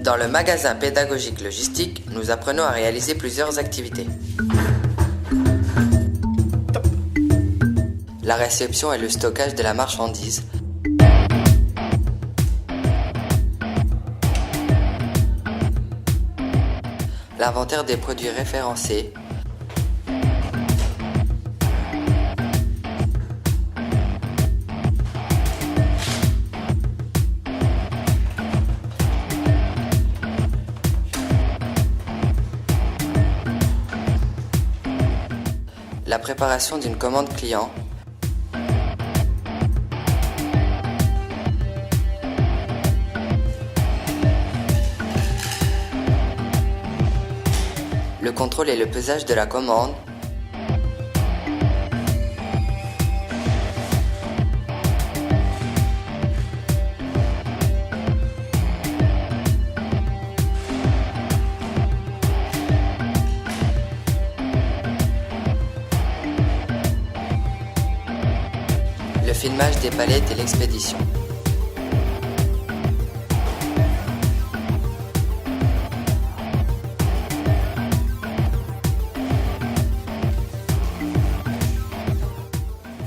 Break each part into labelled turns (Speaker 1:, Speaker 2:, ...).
Speaker 1: Dans le magasin pédagogique logistique, nous apprenons à réaliser plusieurs activités. La réception et le stockage de la marchandise. L'inventaire des produits référencés. La préparation d'une commande client. Le contrôle et le pesage de la commande. Le filmage des palettes et l'expédition.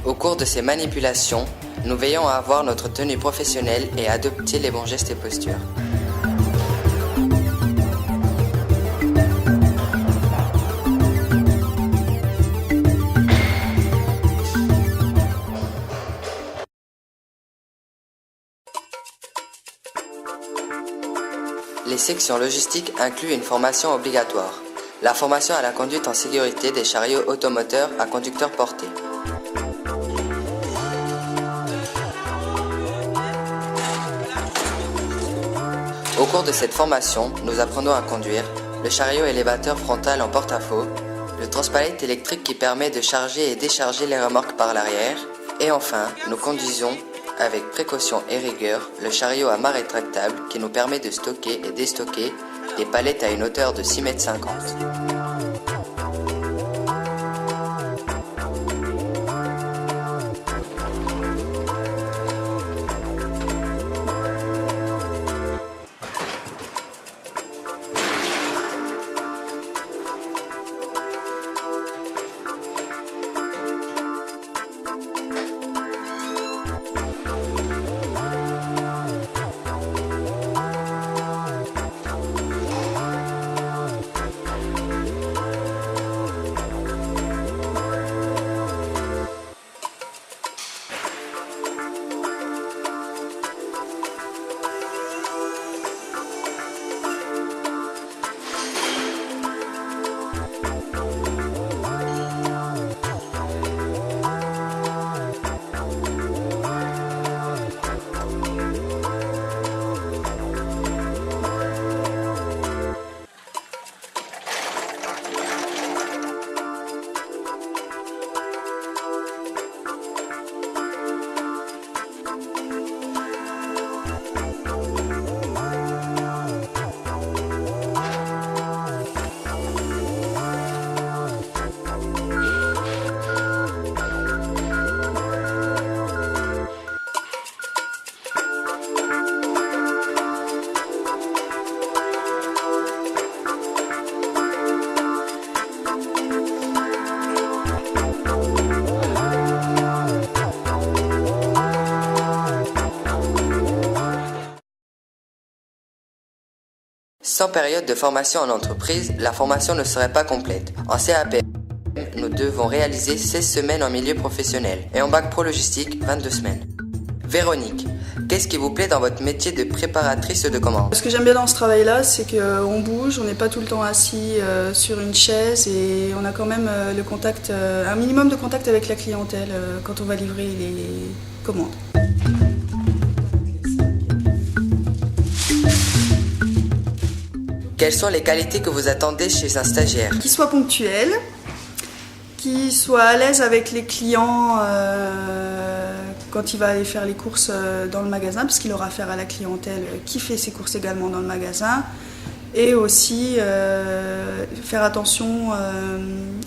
Speaker 1: Au cours de ces manipulations, nous veillons à avoir notre tenue professionnelle et à adopter les bons gestes et postures. Les sections logistiques incluent une formation obligatoire, la formation à la conduite en sécurité des chariots automoteurs à conducteurs portés. Au cours de cette formation, nous apprenons à conduire le chariot élévateur frontal en porte-à-faux, le transpalette électrique qui permet de charger et décharger les remorques par l'arrière, et enfin, nous conduisons avec précaution et rigueur le chariot à mât rétractable qui nous permet de stocker et déstocker des palettes à une hauteur de 6,50 m. Sans période de formation en entreprise, la formation ne serait pas complète. En CAPM, nous devons réaliser 16 semaines en milieu professionnel et en bac pro logistique, 22 semaines. Véronique, qu'est-ce qui vous plaît dans votre métier de préparatrice de commande?
Speaker 2: Ce que j'aime bien dans ce travail-là, c'est qu'on bouge, on n'est pas tout le temps assis sur une chaise et on a quand même le contact, un minimum de contact avec la clientèle quand on va livrer les commandes.
Speaker 1: Quelles sont les qualités que vous attendez chez un stagiaire?
Speaker 2: Qu'il soit ponctuel, qu'il soit à l'aise avec les clients quand il va aller faire les courses dans le magasin, parce qu'il aura affaire à la clientèle qui fait ses courses également dans le magasin. Et aussi faire attention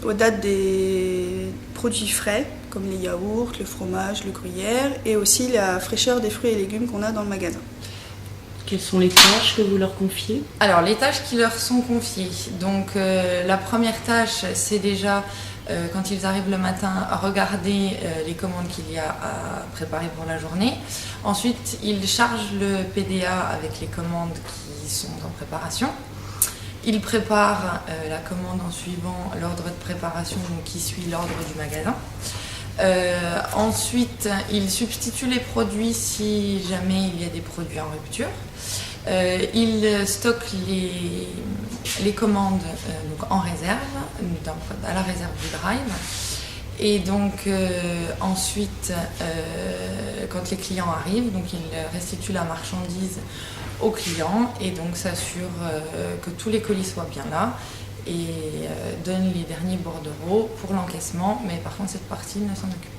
Speaker 2: aux dates des produits frais, comme les yaourts, le fromage, le gruyère, et aussi la fraîcheur des fruits et légumes qu'on a dans le magasin.
Speaker 3: Quelles sont les tâches que vous leur confiez?
Speaker 4: Alors, les tâches qui leur sont confiées. Donc, la première tâche, c'est déjà, quand ils arrivent le matin, regarder les commandes qu'il y a à préparer pour la journée. Ensuite, ils chargent le PDA avec les commandes qui sont en préparation. Ils préparent la commande en suivant l'ordre de préparation qui suit l'ordre du magasin. Ensuite, ils substituent les produits si jamais il y a des produits en rupture. Ils stockent les commandes donc en réserve, à la réserve du drive. Et donc ensuite, quand les clients arrivent, donc ils restituent la marchandise aux clients et donc s'assurent que tous les colis soient bien là et donnent les derniers bordereaux pour l'encaissement, mais par contre cette partie ne s'en occupe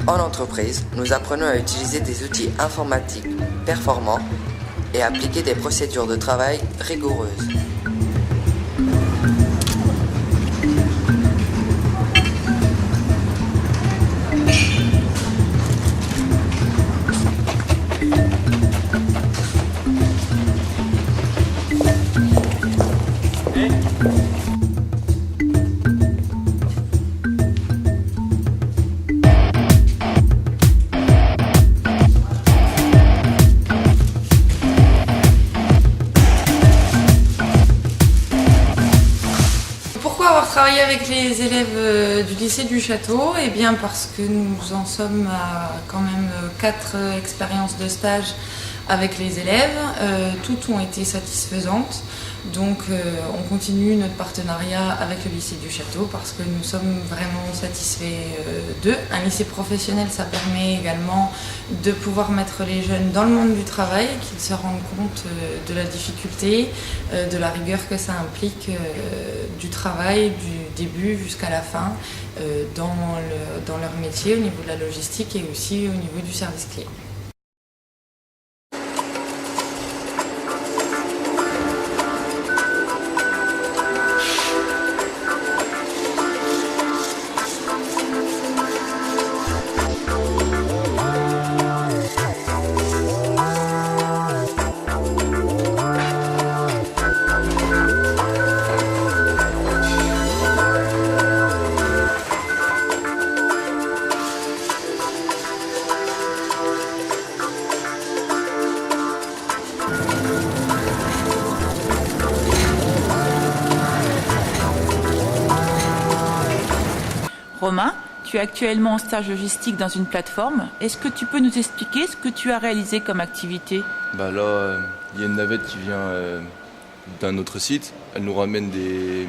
Speaker 4: pas.
Speaker 1: En entreprise, nous apprenons à utiliser des outils informatiques performants et à appliquer des procédures de travail rigoureuses.
Speaker 4: Travailler avec les élèves du lycée du Château, eh bien parce que nous en sommes à quand même 4 expériences de stage avec les élèves. Toutes ont été satisfaisantes, donc on continue notre partenariat avec le lycée du Château parce que nous sommes vraiment satisfaits d'eux. Un lycée professionnel, ça permet également de pouvoir mettre les jeunes dans le monde du travail, qu'ils se rendent compte de la difficulté, de la rigueur que ça implique du travail, du début jusqu'à la fin, dans leur métier au niveau de la logistique et aussi au niveau du service client.
Speaker 5: Romain, tu es actuellement en stage logistique dans une plateforme. Est-ce que tu peux nous expliquer ce que tu as réalisé comme activité?
Speaker 6: Là, il y a une navette qui vient d'un autre site. Elle nous ramène des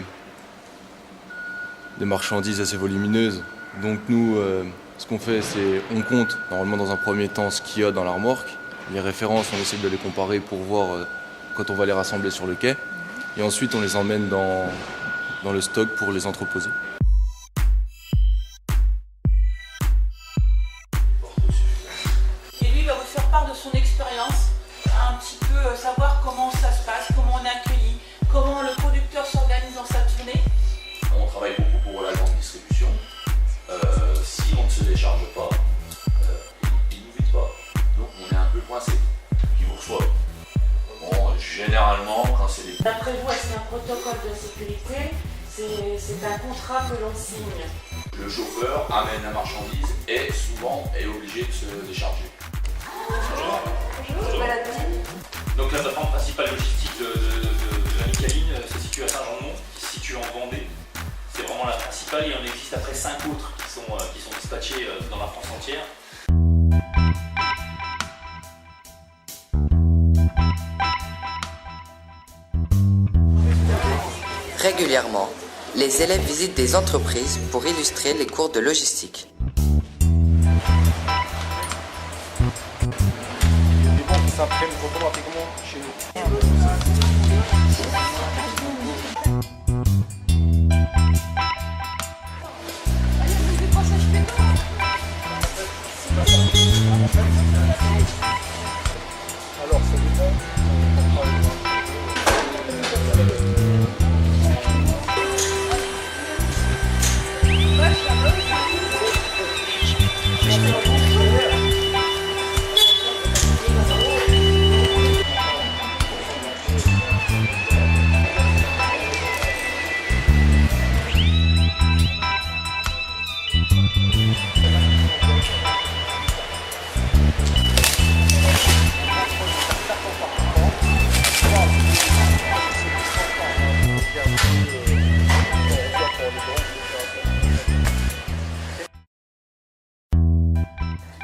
Speaker 6: marchandises assez volumineuses. Donc nous, ce qu'on fait, c'est on compte normalement dans un premier temps ce qu'il y a dans la remorque. Les références, on essaie de les comparer pour voir quand on va les rassembler sur le quai. Et ensuite, on les emmène dans le stock pour les entreposer.
Speaker 5: De son expérience, un petit peu savoir comment ça se passe, comment on accueille, comment le producteur s'organise dans sa tournée.
Speaker 7: On travaille beaucoup pour la grande distribution. Si on ne se décharge pas, ils ne nous vident pas. Donc on est un peu coincé. Ils vous reçoivent. Bon, généralement, quand c'est des...
Speaker 5: D'après vous, est-ce un protocole de sécurité? C'est un contrat que l'on signe.
Speaker 7: Le chauffeur amène la marchandise et souvent est obligé de se décharger.
Speaker 5: Bonjour,
Speaker 7: donc la plateforme principale logistique de la Micaline se situe à Saint-Jean-de-Mont, qui se situe en Vendée. C'est vraiment la principale et il en existe après 5 autres qui sont dispatchés dans la France entière.
Speaker 1: Régulièrement, les élèves visitent des entreprises pour illustrer les cours de logistique.
Speaker 8: Ça prenne automatiquement chez nous. Alors, ça dépend.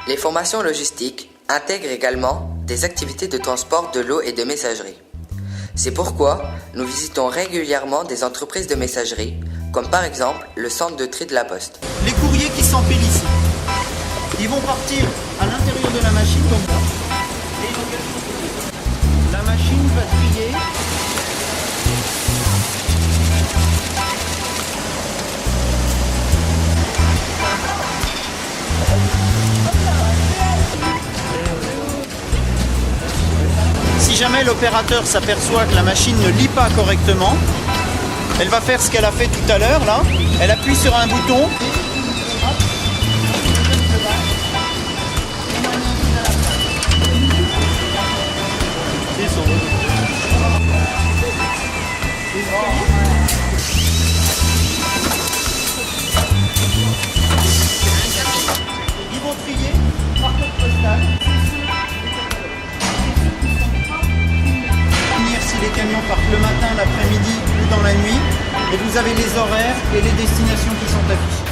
Speaker 1: Les formations logistiques intègrent également des activités de transport de l'eau et de messagerie. C'est pourquoi nous visitons régulièrement des entreprises de messagerie, comme par exemple le centre de tri de la Poste.
Speaker 9: Les courriers qui s'empilent ici, ils vont partir à l'intérieur de la machine comme ça. Et la machine va trier. Si jamais l'opérateur s'aperçoit que la machine ne lit pas correctement, elle va faire ce qu'elle a fait tout à l'heure là. Elle appuie sur un bouton. Ils vont trier par code postal. Si les camions partent le matin, l'après-midi ou dans la nuit, et vous avez les horaires et les destinations qui sont affichées.